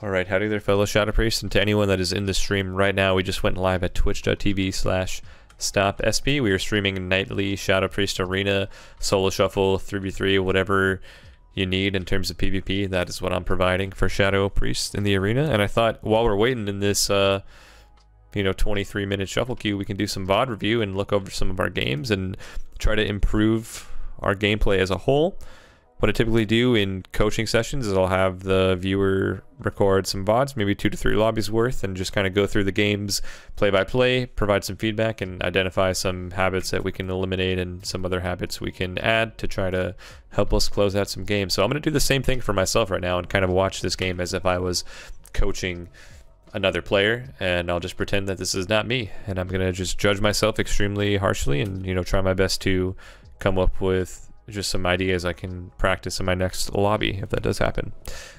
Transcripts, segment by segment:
Alright, howdy there fellow Shadow Priests, and to anyone that is in the stream right now, we just went live at twitch.tv/StopSP. We are streaming nightly Shadow Priest Arena, Solo Shuffle, 3v3, whatever you need in terms of PvP. That is what I'm providing for Shadow Priests in the arena. And I thought while we're waiting in this 23-minute shuffle queue, we can do some VOD review and look over some of our games and try to improve our gameplay as a whole. What I typically do in coaching sessions is I'll have the viewer record some VODs, maybe 2 to 3 lobbies worth, and just kind of go through the games play by play, provide some feedback, and identify some habits that we can eliminate and some other habits we can add to try to help us close out some games. So I'm going to do the same thing for myself right now and kind of watch this game as if I was coaching another player, and I'll just pretend that this is not me, and I'm going to just judge myself extremely harshly and try my best to come up with just some ideas I can practice in my next lobby if that does happen.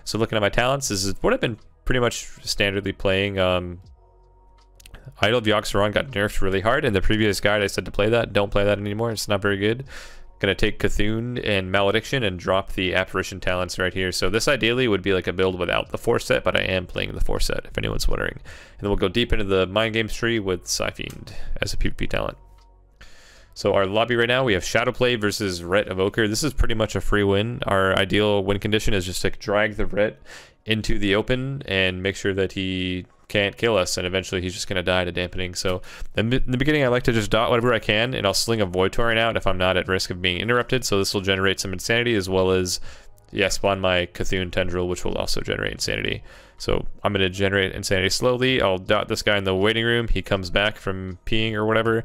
So looking at my talents, this is what I've been pretty much standardly playing. Idol of Yogg-Saron got nerfed really hard. In the previous guide I said to play that. Don't play that anymore, it's not very good. Gonna take Cthulhu and Malediction and drop the Apparition talents right here. So this ideally would be like a build without the 4 set, but I am playing the 4 set if anyone's wondering. And then we'll go deep into the Mind Games tree with Psyfiend as a PvP talent. So our lobby right now, we have Shadowplay versus Ret Evoker. This is pretty much a free win. Our ideal win condition is just to drag the Ret into the open and make sure that he can't kill us, and eventually he's just going to die to dampening. So in the beginning, I like to just dot whatever I can, and I'll sling a Void Torrent out if I'm not at risk of being interrupted. So this will generate some insanity, as well as, yeah, spawn my Cthulhu Tendril, which will also generate insanity. So I'm going to generate insanity slowly. I'll dot this guy in the waiting room. He comes back from peeing or whatever.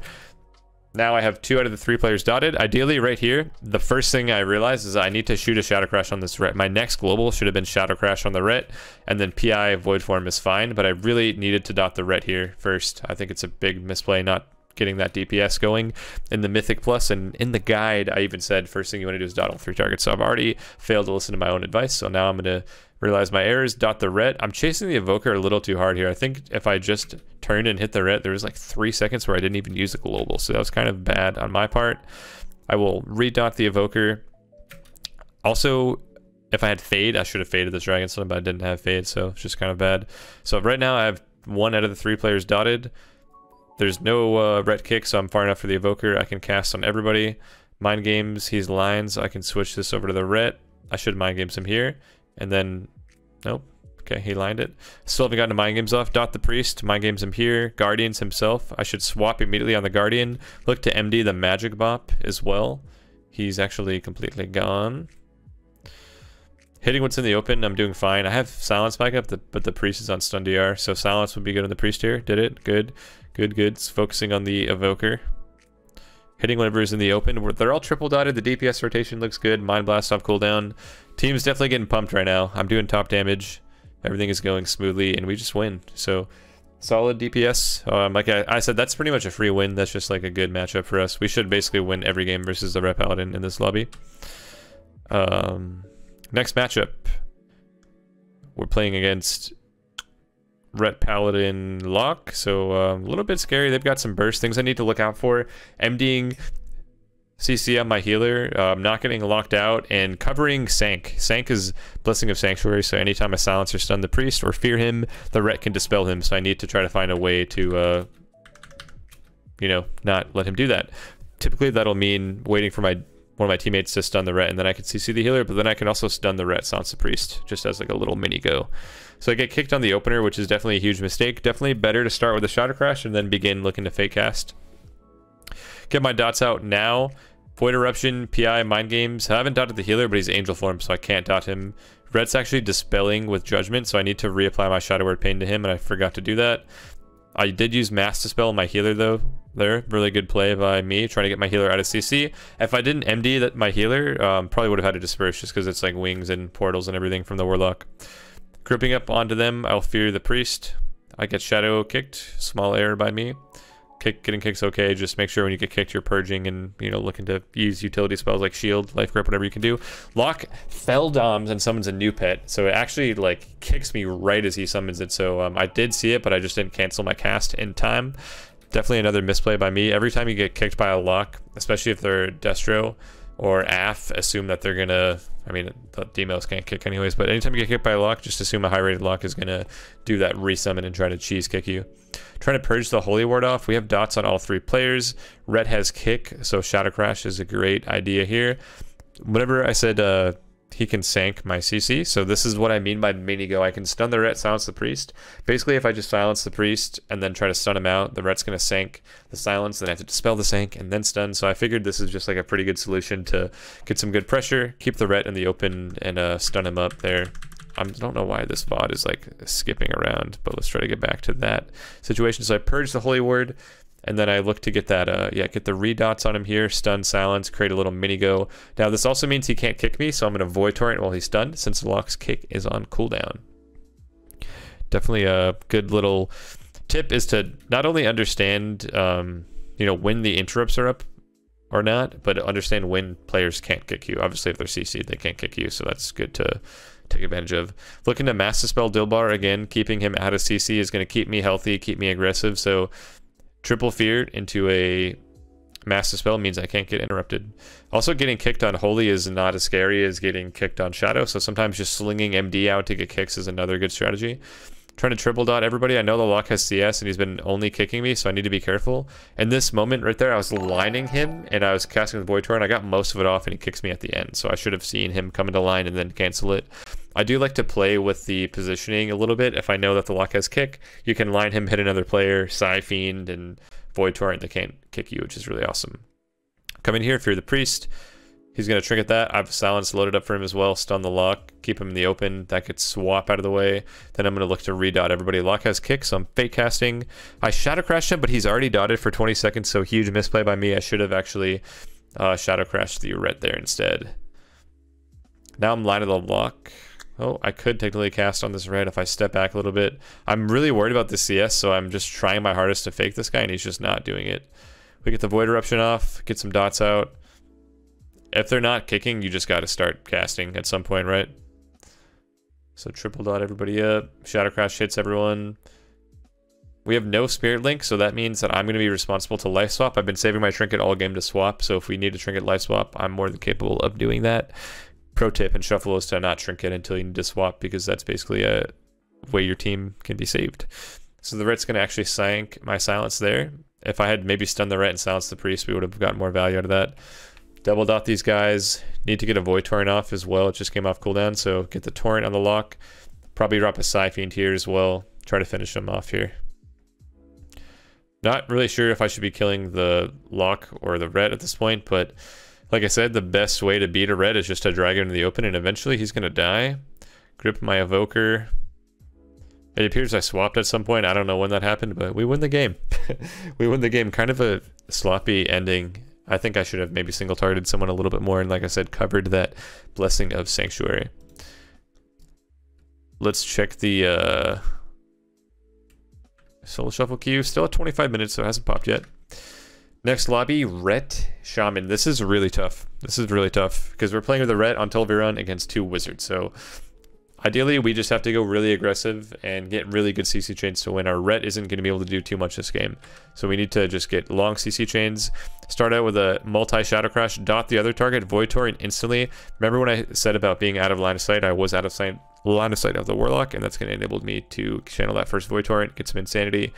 Now I have 2 out of the 3 players dotted. Ideally, right here, the first thing I realized is I need to shoot a Shadow Crash on this Ret. My next global should have been Shadow Crash on the Ret, and then PI Void Form is fine, but I really needed to dot the Ret here first. I think it's a big misplay not getting that DPS going in the Mythic Plus, and in the guide, I even said first thing you want to do is dot all 3 targets. So I've already failed to listen to my own advice, so now I'm going to realize my errors, dot the Ret. I'm chasing the Evoker a little too hard here. I think if I just turned and hit the Ret, there was like 3 seconds where I didn't even use the global, so that was kind of bad on my part. I will re-dot the Evoker. Also, if I had Fade, I should have faded this Dragon Stone, but I didn't have Fade, so it's just kind of bad. So right now I have 1 out of the 3 players dotted. There's no Ret kick, so I'm far enough for the Evoker. I can cast on everybody. Mind Games, he's lines. I can switch this over to the Ret. I should Mind Games him here. And then, nope. Okay, he lined it. Still haven't gotten the Mind Games off. Dot the Priest. Mind Games him here. Guardians himself. I should swap immediately on the Guardian. Look to MD the Magic Bop as well. He's actually completely gone. Hitting what's in the open, I'm doing fine. I have Silence back up, but the Priest is on Stun DR, so Silence would be good on the Priest here. Did it. Good. Good, good. It's focusing on the Evoker. Hitting whenever is in the open. They're all triple dotted. The DPS rotation looks good. Mind Blast off cooldown. Team's definitely getting pumped right now. I'm doing top damage. Everything is going smoothly, and we just win. So, solid DPS. Like I said, that's pretty much a free win. That's just like a good matchup for us. We should basically win every game versus the Ret Paladin in this lobby. Next matchup. We're playing against Ret Paladin Lock, so a little bit scary. They've got some burst things I need to look out for. MDing CC on my healer, not getting locked out, and covering Sank. Sank is Blessing of Sanctuary, so anytime I silence or stun the Priest or fear him, the Ret can dispel him, so I need to try to find a way to, not let him do that. Typically that'll mean waiting for one of my teammates to stun the Ret, and then I can CC the healer, but then I can also stun the Ret, silence the Priest, just as like a little mini go. So I get kicked on the opener, which is definitely a huge mistake. Definitely better to start with a Shadow Crash and then begin looking to fake cast. Get my dots out now. Void Eruption, PI, Mind Games. I haven't dotted the healer, but he's Angel Form, so I can't dot him. Red's actually dispelling with Judgment, so I need to reapply my Shadow Word Pain to him, and I forgot to do that. I did use Mass Dispel on my healer, though. There, really good play by me, trying to get my healer out of CC. If I didn't MD my healer, probably would have had to disperse, just because it's like wings and portals and everything from the Warlock. Grouping up onto them, I'll fear the Priest. I get Shadow kicked, small error by me. Getting kick's okay, just make sure when you get kicked you're purging and, looking to use utility spells like Shield, Life Grip, whatever you can do. Lock fell doms and summons a new pet, so it actually like kicks me right as he summons it, so I did see it, but I just didn't cancel my cast in time. Definitely another misplay by me. Every time you get kicked by a lock, especially if they're Destro, or AF, assume that they're gonna, I mean, the D-mails can't kick anyways, but anytime you get kicked by a lock, just assume a high-rated lock is gonna do that resummon and try to cheese kick you. Trying to purge the Holy Ward off. We have dots on all 3 players. Red has kick, so Shadow Crash is a great idea here. Whenever I said he can sank my CC, so this is what I mean by mini go. I can stun the Ret, silence the Priest. Basically, if I just silence the Priest and then try to stun him out, the Ret's gonna sank the silence, then I have to dispel the sank and then stun. So I figured this is just like a pretty good solution to get some good pressure, keep the Ret in the open, and stun him up there. I don't know why this VOD is like skipping around, but let's try to get back to that situation. So I purge the Holy Ward, and then I look to get that, get the redots on him here, stun, silence, create a little mini go. Now this also means he can't kick me, so I'm going to Void Torrent while he's stunned, since the lock's kick is on cooldown. Definitely a good little tip is to not only understand, when the interrupts are up or not, but understand when players can't kick you. Obviously, if they're CC'd, they can't kick you, so that's good to take advantage of. Looking to Mass Dispel Dilbar again, keeping him out of CC is going to keep me healthy, keep me aggressive, so triple fear into a Mass Dispel means I can't get interrupted. Also, getting kicked on Holy is not as scary as getting kicked on Shadow, so sometimes just slinging MD out to get kicks is another good strategy. Trying to triple dot everybody. I know the lock has CS and he's been only kicking me, so I need to be careful. In this moment right there, I was lining him and I was casting the Void Torrent. I got most of it off and he kicks me at the end, so I should have seen him come into line and then cancel it. I do like to play with the positioning a little bit. If I know that the lock has kick, you can line him, hit another player, Psy Fiend, and Void Torrent that can't kick you, which is really awesome. Come in here if you're the Priest. He's going to trinket that. I have silence loaded up for him as well. Stun the lock. Keep him in the open. That could swap out of the way. Then I'm going to look to redot everybody. Lock has kick, so I'm fake casting. I Shadow Crashed him, but he's already dotted for 20 seconds, so huge misplay by me. I should have actually Shadow Crashed the Ret there instead. Now I'm lining the lock. Oh, I could technically cast on this Red if I step back a little bit. I'm really worried about the CS, so I'm just trying my hardest to fake this guy, and he's just not doing it. We get the Void Eruption off, get some dots out. If they're not kicking, you just got to start casting at some point, right? So triple dot everybody up. Shadow Crash hits everyone. We have no Spirit Link, so that means that I'm going to be responsible to life swap. I've been saving my trinket all game to swap, so if we need to trinket life swap, I'm more than capable of doing that. Pro tip in Shuffle is to not trinket until you need to swap, because that's basically a way your team can be saved. So the Ret's going to actually sank my silence there. If I had maybe stunned the Ret and silenced the Priest, we would have gotten more value out of that. Double dot these guys. Need to get a Void Torrent off as well. It just came off cooldown, so get the Torrent on the lock. Probably drop a Psy Fiend here as well. Try to finish them off here. Not really sure if I should be killing the lock or the Ret at this point, but like I said, the best way to beat a Ret is just to drag him into the open, and eventually he's going to die. Grip my Evoker. It appears I swapped at some point. I don't know when that happened, but we win the game. We win the game. Kind of a sloppy ending. I think I should have maybe single targeted someone a little bit more and, like I said, covered that Blessing of Sanctuary. Let's check the Solo Shuffle queue. Still at 25 minutes, so it hasn't popped yet. Next lobby, Ret Shaman. This is really tough. This is really tough because we're playing with the Ret on Tulviron against 2 Wizards. So ideally, we just have to go really aggressive and get really good CC chains to win. Our Ret isn't going to be able to do too much this game. So we need to just get long CC chains. Start out with a multi-Shadow Crash, dot the other target, Void Torrent instantly. Remember when I said about being out of line of sight? I was out of line of sight of the Warlock, and that's going to enable me to channel that first Void Torrent, get some Insanity.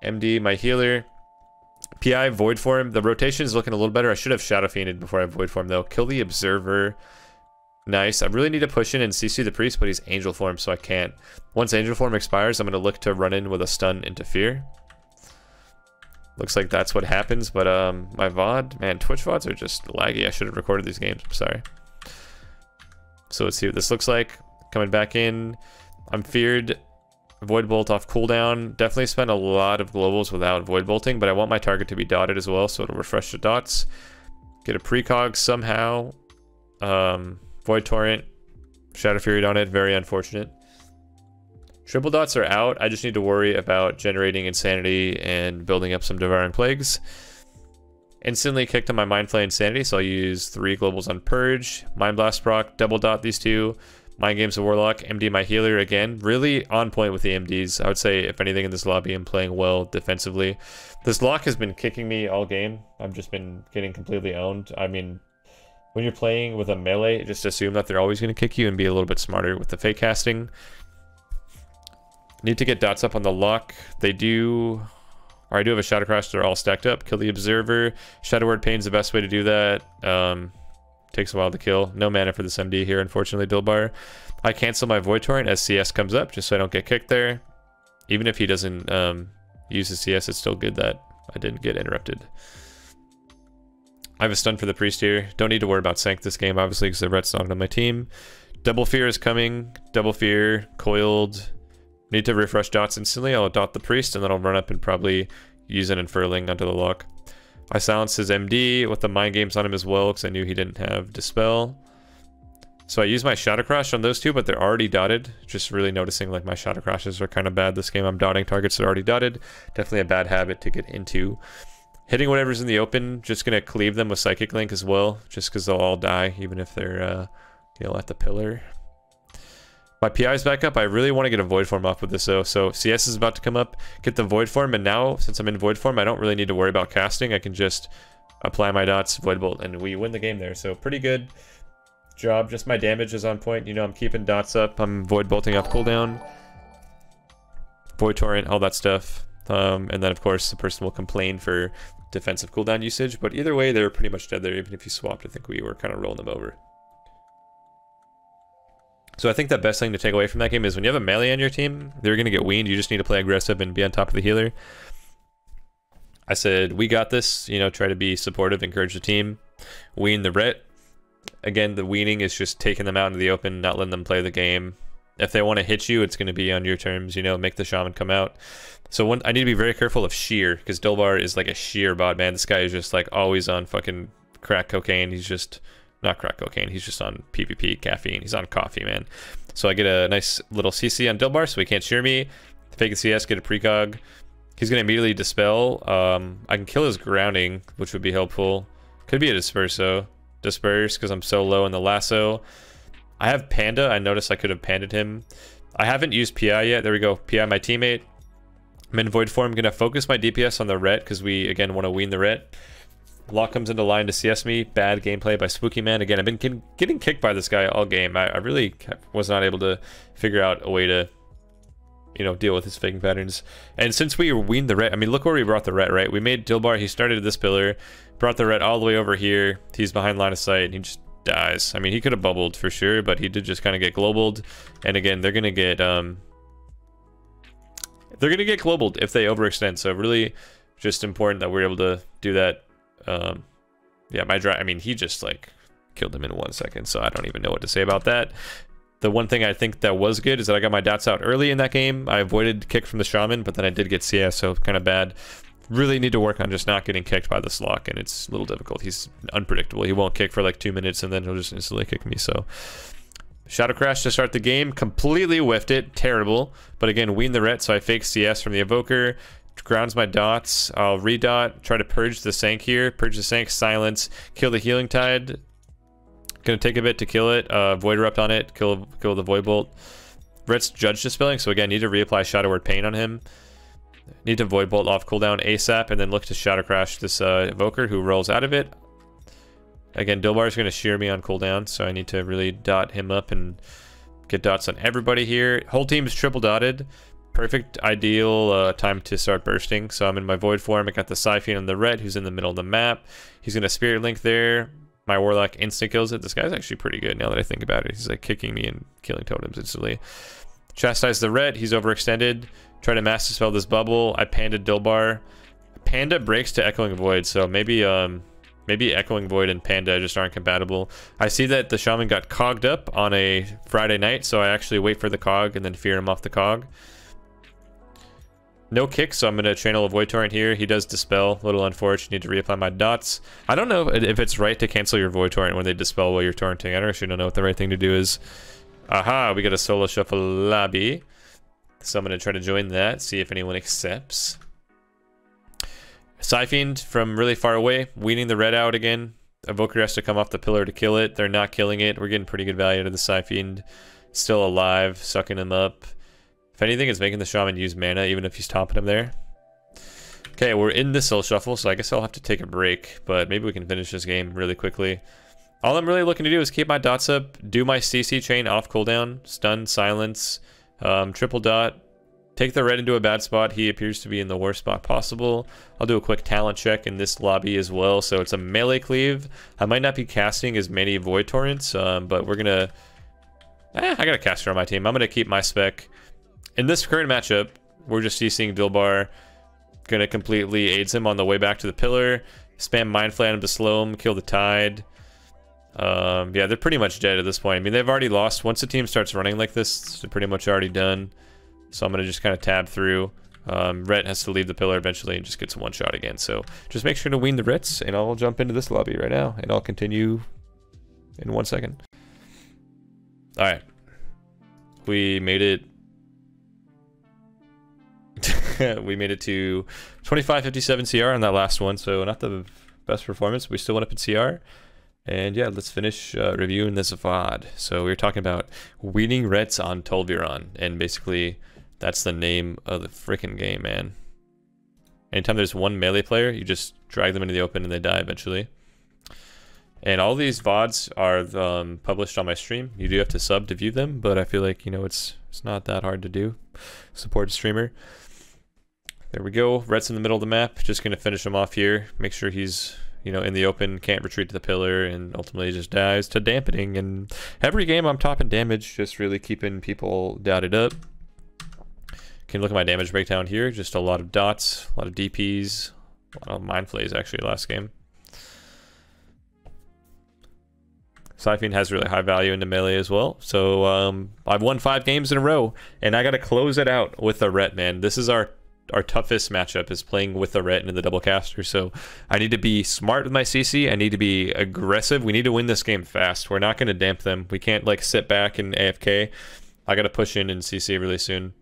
MD, my healer. PI, Void Form. The rotation is looking a little better. I should have Shadow Fiended before I Void Form, though. Kill the Observer. Nice. I really need to push in and CC the Priest, but he's Angel Form, so I can't. Once Angel Form expires, I'm going to look to run in with a stun into Fear. Looks like that's what happens, but my VOD, man, Twitch VODs are just laggy. I should have recorded these games. I'm sorry. So let's see what this looks like. Coming back in. I'm feared. Void Bolt off cooldown. Definitely spent a lot of globals without Void Bolting, but I want my target to be dotted as well, so it'll refresh the dots. Get a precog somehow. Void Torrent. Shadow Fury on it. Very unfortunate. Triple dots are out. I just need to worry about generating Insanity and building up some Devouring Plagues. Instantly kicked on my Mind Flay Insanity, so I'll use 3 globals on Purge. Mind Blast proc, double dot these 2. Mind Games of Warlock, MD my healer again. Really on point with the MDs. I would say, if anything in this lobby, I'm playing well defensively. This lock has been kicking me all game. I've just been getting completely owned. I mean, When you're playing with a melee, just assume that they're always going to kick you and be a little bit smarter with the fake casting. Need to get dots up on the lock. They do... Or I do have a Shadow Crash. They're all stacked up. Kill the Observer. Shadow Word Pain's the best way to do that. Takes a while to kill. No mana for this MD here, unfortunately, Dilbar. I cancel my Void Torrent as CS comes up, just so I don't get kicked there. Even if he doesn't use his CS, it's still good that I didn't get interrupted. I have a stun for the Priest here. Don't need to worry about Sank this game, obviously, because the Ret's not on my team. Double Fear is coming. Double Fear, Coiled. Need to refresh dots instantly. I'll dot the Priest, and then I'll run up and probably use an Unfurling onto the lock. I silenced his MD with the Mind Games on him as well, because I knew he didn't have Dispel. So I used my Shadow Crash on those two, but they're already dotted. Just really noticing like my Shadow Crashes are kind of bad this game. I'm dotting targets that are already dotted. Definitely a bad habit to get into. Hitting whatever's in the open, just going to cleave them with Psychic Link as well, just because they'll all die, even if they're at the pillar. My PI's back up. I really want to get a Void Form off with this though. So CS is about to come up, get the Void Form, and now, since I'm in Void Form, I don't really need to worry about casting. I can just apply my dots, Void Bolt, and we win the game there. So pretty good job. Just my damage is on point. You know, I'm keeping dots up. I'm Void Bolting off cooldown. Void Torrent, all that stuff. And then, of course, the person will complain for defensive cooldown usage, but either way, they're pretty much dead there. Even if you swapped, I think we were kind of rolling them over. So I think the best thing to take away from that game is when you have a melee on your team, they're going to get weaned. You just need to play aggressive and be on top of the healer. I said, we got this, you know, try to be supportive, encourage the team, wean the Ret. Again, the weaning is just taking them out into the open, not letting them play the game. If they want to hit you, it's going to be on your terms, you know, make the shaman come out. So I need to be very careful of sheer, because Dilbar is like a sheer bot, man. This guy is just like always on fucking crack cocaine. He's just, not crack cocaine, he's just on PvP caffeine. He's on coffee, man. So I get a nice little CC on Dilbar, so he can't sheer me. Fake a CS, get a precog. He's going to immediately dispel. I can kill his grounding, which would be helpful. Could be a disperse, though. Disperse, because I'm so low in the lasso. I have Panda. I noticed I could have panded him. I haven't used PI yet. There we go. PI, my teammate. I'm in Void Form. I'm going to focus my DPS on the Ret, because we, again, want to wean the Ret. Lock comes into line to CS me. Bad gameplay by Spooky Man. Again, I've been getting kicked by this guy all game. I really was not able to figure out a way to, you know, deal with his faking patterns. And since we weaned the Ret, I mean, look where we brought the Ret, right? We made Dilbar, he started at this pillar, brought the Ret all the way over here. He's behind line of sight, and he just dies. I mean, he could have bubbled for sure, but he did just kind of get globaled. And again, they're gonna get globaled if they overextend. So really, just important that we're able to do that. Yeah, I mean, he just like killed him in 1 second, so I don't even know what to say about that. The one thing I think that was good is that I got my dots out early in that game. I avoided kick from the shaman, but then I did get CS, so kind of bad. Really need to work on just not getting kicked by this lock, and it's a little difficult. He's unpredictable. He won't kick for like 2 minutes, and then he'll just instantly kick me. So Shadow Crash to start the game, completely whiffed it, terrible. But again, wean the Ret, so I fake CS from the Evoker. Grounds my dots. I'll redot, try to purge the Sank here. Purge the Sank, silence, kill the Healing Tide. Gonna take a bit to kill it. Void Erupt on it, kill the Void Bolt. Ret's Judge Dispelling, so again, need to reapply Shadow Word Pain on him. Need to Void Bolt off cooldown ASAP, and then look to Shadow Crash this Evoker who rolls out of it. Again, Dilbar is gonna shear me on cooldown, so I need to really dot him up and get dots on everybody here. Whole team is triple dotted. Perfect, ideal time to start bursting. So I'm in my Void Form. I got the Siphon and the Ret, who's in the middle of the map. He's going to Spirit Link there. My Warlock instant kills it. This guy's actually pretty good now that I think about it. He's like kicking me and killing totems instantly. Chastise the Ret. He's overextended. Try to Mass Dispel this bubble. I Panda'd Dilbar. Panda breaks to Echoing Void, so maybe Echoing Void and Panda just aren't compatible. I see that the Shaman got cogged up on a Friday night, so I actually wait for the cog and then fear him off the cog. No kick, so I'm going to channel a Void Torrent here. He does Dispel. A little unfortunate. Need to reapply my dots. I don't know if it's right to cancel your Void Torrent when they Dispel while you're torrenting. I actually don't know what the right thing to do is. Aha, we got a solo shuffle lobby. So I'm going to try to join that, see if anyone accepts. Siphoned from really far away. Weaning the Ret out again. Evoker has to come off the pillar to kill it. They're not killing it. We're getting pretty good value out of the Siphoned. Still alive, sucking him up. If anything, it's making the Shaman use mana, even if he's topping him there. Okay, we're in the Soul Shuffle, so I guess I'll have to take a break, but maybe we can finish this game really quickly. All I'm really looking to do is keep my dots up, do my CC chain off cooldown, stun, silence, triple dot, take the red into a bad spot. He appears to be in the worst spot possible. I'll do a quick talent check in this lobby as well. So it's a melee cleave. I might not be casting as many Void Torrents, but we're gonna... I got a caster on my team. I'm gonna keep my spec. In this current matchup, we're just CCing Dilbar. Gonna completely AIDS him on the way back to the pillar. Spam Mind Flay on him to slow him, kill the Tide. Yeah, they're pretty much dead at this point. I mean, they've already lost. Once the team starts running like this, they're pretty much already done. So I'm going to just kind of tab through. Ret has to leave the pillar eventually and just gets one shot again. So just make sure to wean the Rets, and I'll jump into this lobby right now, and I'll continue in 1 second. All right. We made it. We made it to 2557 CR on that last one, so not the best performance. We still went up in CR. And yeah, let's finish reviewing this VOD. So we were talking about weeding Rets on Tolviron, and basically that's the name of the freaking game, man. Anytime there's one melee player, you just drag them into the open and they die eventually. And all these VODs are published on my stream. You do have to sub to view them, but I feel like, you know, it's not that hard to do. Support a streamer. There we go. Rets in the middle of the map. Just gonna finish him off here. Make sure he's, you know, in the open, can't retreat to the pillar, and ultimately just dies to dampening. And every game I'm topping damage, just really keeping people dotted up. Can look at my damage breakdown here. Just a lot of dots, a lot of DPs, a lot of Mind Flays actually last game. Siphon has really high value into melee as well. So I've won 5 games in a row, and I got to close it out with a Ret, man. This is our toughest matchup, is playing with a Ret into the double caster. So I need to be smart with my CC. I need to be aggressive. We need to win this game fast. We're not going to damp them. We can't like sit back and AFK. I got to push in and CC really soon.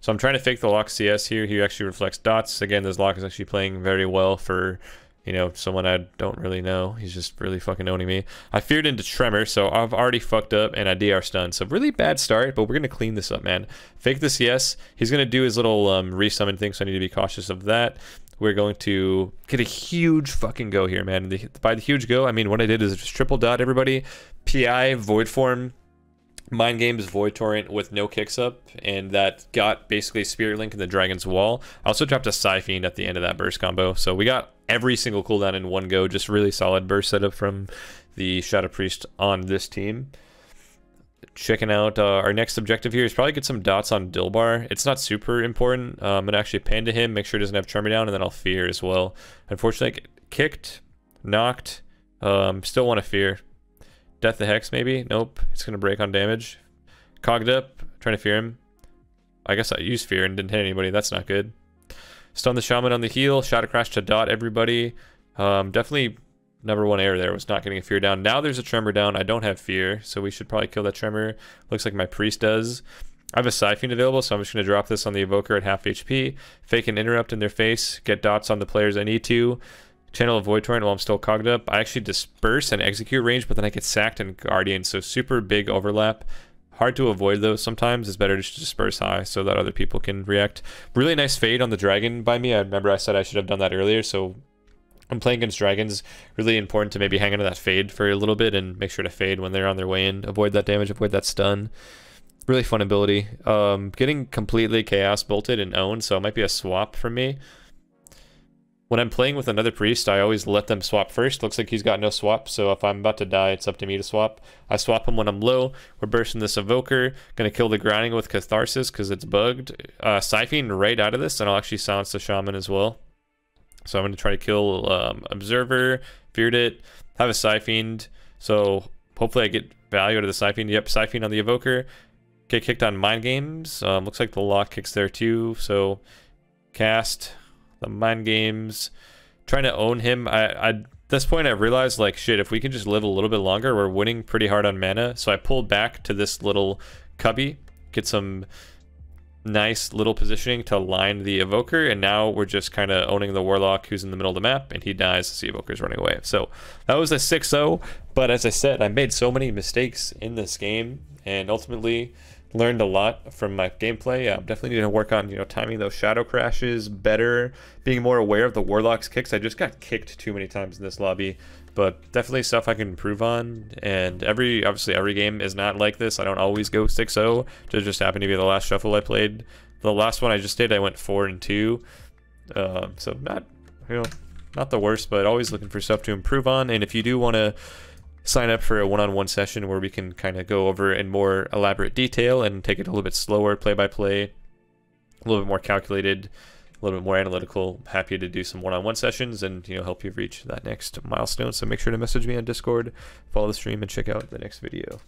So I'm trying to fake the lock CS here. He actually reflects dots. Again, this lock is actually playing very well for, you know, someone I don't really know. He's just really fucking owning me. I feared into Tremor, so I've already fucked up, and I DR stun. So really bad start, but we're going to clean this up, man. Fake the CS. He's going to do his little resummon thing, so I need to be cautious of that. We're going to get a huge fucking go here, man. By the huge go, I mean what I did is just triple dot everybody. PI, Void Form, Mind Games, Void Torrent with no kicks up, and that got basically Spirit Link in the Dragon's Wall. I also dropped a Siphon at the end of that burst combo, so we got every single cooldown in one go. Just really solid burst setup from the Shadow Priest on this team. Checking out our next objective here is probably get some dots on Dilbar. It's not super important. I'm going to actually pan to him, make sure he doesn't have Tremor down, and then I'll fear as well. Unfortunately, I get kicked, knocked, still want to fear. Death the Hex, maybe? Nope. It's going to break on damage. Cogged up. Trying to fear him. I guess I used fear and didn't hit anybody. That's not good. Stun the Shaman on the heal. Shadow Crash to dot everybody. Definitely number one error there was not getting a fear down. Now there's a Tremor down. I don't have fear, so we should probably kill that Tremor. Looks like my Priest does. I have a Siphon available, so I'm just going to drop this on the Evoker at half HP. Fake an interrupt in their face. Get dots on the players I need to. Channel a Void Torrent while I'm still cogged up. I actually disperse and execute range, but then I get sacked and Guardian, so super big overlap. Hard to avoid those sometimes. It's better just to disperse high so that other people can react. Really nice fade on the dragon by me. I remember I said I should have done that earlier, so I'm playing against dragons. Really important to maybe hang onto that fade for a little bit and make sure to fade when they're on their way in. Avoid that damage, avoid that stun. Really fun ability. Getting completely chaos bolted and owned, so it might be a swap for me. When I'm playing with another priest, I always let them swap first. Looks like he's got no swap, so if I'm about to die, it's up to me to swap. I swap him when I'm low. We're bursting this Evoker. Gonna kill the Grinding with Catharsis because it's bugged. Siphon right out of this, and I'll actually silence the Shaman as well. So I'm gonna try to kill Observer. Feared it. Have a Siphoned. So hopefully I get value out of the Siphon. Yep, Siphon on the Evoker. Get kicked on Mind Games. Looks like the lock kicks there too, so cast the Mind Games, trying to own him. At this point I realized, like, shit, if we can just live a little bit longer, we're winning pretty hard on mana. So I pulled back to this little cubby, get some nice little positioning to line the Evoker, and now we're just kind of owning the Warlock who's in the middle of the map, and he dies as the Evoker's running away. So that was a 6-0, but as I said, I made so many mistakes in this game, and ultimately learned a lot from my gameplay. I'm definitely need to work on, you know, timing those shadow crashes better, being more aware of the Warlock's kicks. I just got kicked too many times in this lobby. but definitely stuff I can improve on. And obviously every game is not like this. I don't always go 6-0. It just happened to be the last shuffle I played. The last one I just did, I went 4-2. So not, not the worst, but always looking for stuff to improve on. And if you do want to sign up for a one-on-one session where we can kind of go over in more elaborate detail and take it a little bit slower, play by play, a little bit more calculated, a little bit more analytical, happy to do some one-on-one sessions and help you reach that next milestone. So make sure to message me on Discord, follow the stream, and check out the next video.